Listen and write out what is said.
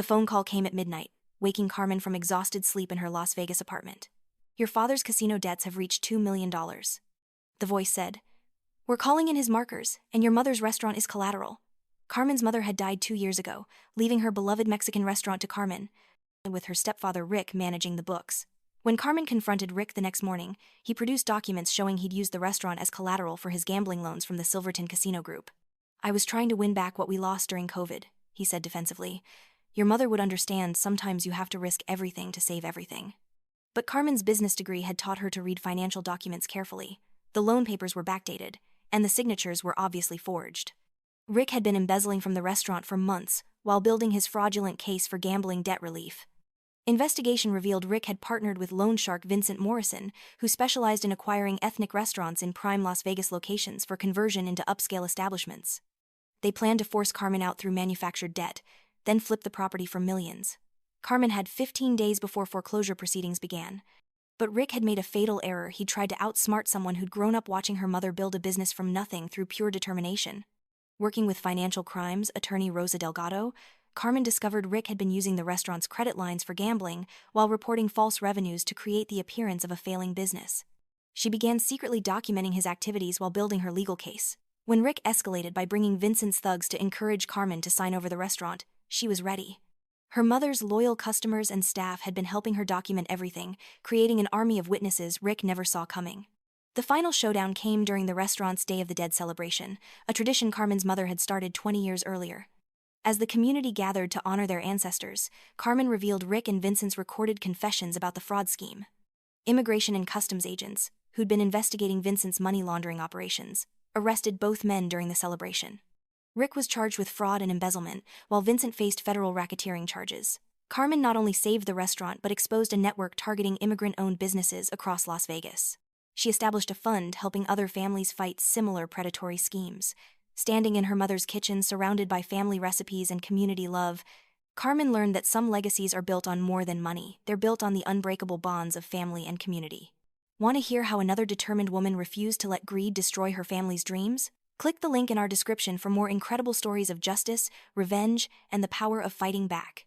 The phone call came at midnight, waking Carmen from exhausted sleep in her Las Vegas apartment. "Your father's casino debts have reached $2 million. The voice said. "We're calling in his markers, and your mother's restaurant is collateral." Carmen's mother had died 2 years ago, leaving her beloved Mexican restaurant to Carmen, with her stepfather Rick managing the books. When Carmen confronted Rick the next morning, he produced documents showing he'd used the restaurant as collateral for his gambling loans from the Silverton Casino Group. "I was trying to win back what we lost during COVID," he said defensively. "Your mother would understand sometimes you have to risk everything to save everything." But Carmen's business degree had taught her to read financial documents carefully. The loan papers were backdated, and the signatures were obviously forged. Rick had been embezzling from the restaurant for months while building his fraudulent case for gambling debt relief. Investigation revealed Rick had partnered with loan shark Vincent Morrison, who specialized in acquiring ethnic restaurants in prime Las Vegas locations for conversion into upscale establishments. They planned to force Carmen out through manufactured debt, then flip the property for millions. Carmen had 15 days before foreclosure proceedings began. But Rick had made a fatal error. He tried to outsmart someone who'd grown up watching her mother build a business from nothing through pure determination. Working with financial crimes attorney Rosa Delgado, Carmen discovered Rick had been using the restaurant's credit lines for gambling while reporting false revenues to create the appearance of a failing business. She began secretly documenting his activities while building her legal case. When Rick escalated by bringing Vincent's thugs to encourage Carmen to sign over the restaurant, she was ready. Her mother's loyal customers and staff had been helping her document everything, creating an army of witnesses Rick never saw coming. The final showdown came during the restaurant's Day of the Dead celebration, a tradition Carmen's mother had started 20 years earlier. As the community gathered to honor their ancestors, Carmen revealed Rick and Vincent's recorded confessions about the fraud scheme. Immigration and customs agents, who'd been investigating Vincent's money laundering operations, arrested both men during the celebration. Rick was charged with fraud and embezzlement, while Vincent faced federal racketeering charges. Carmen not only saved the restaurant but exposed a network targeting immigrant-owned businesses across Las Vegas. She established a fund helping other families fight similar predatory schemes. Standing in her mother's kitchen surrounded by family recipes and community love, Carmen learned that some legacies are built on more than money. They're built on the unbreakable bonds of family and community. Want to hear how another determined woman refused to let greed destroy her family's dreams? Click the link in our description for more incredible stories of justice, revenge, and the power of fighting back.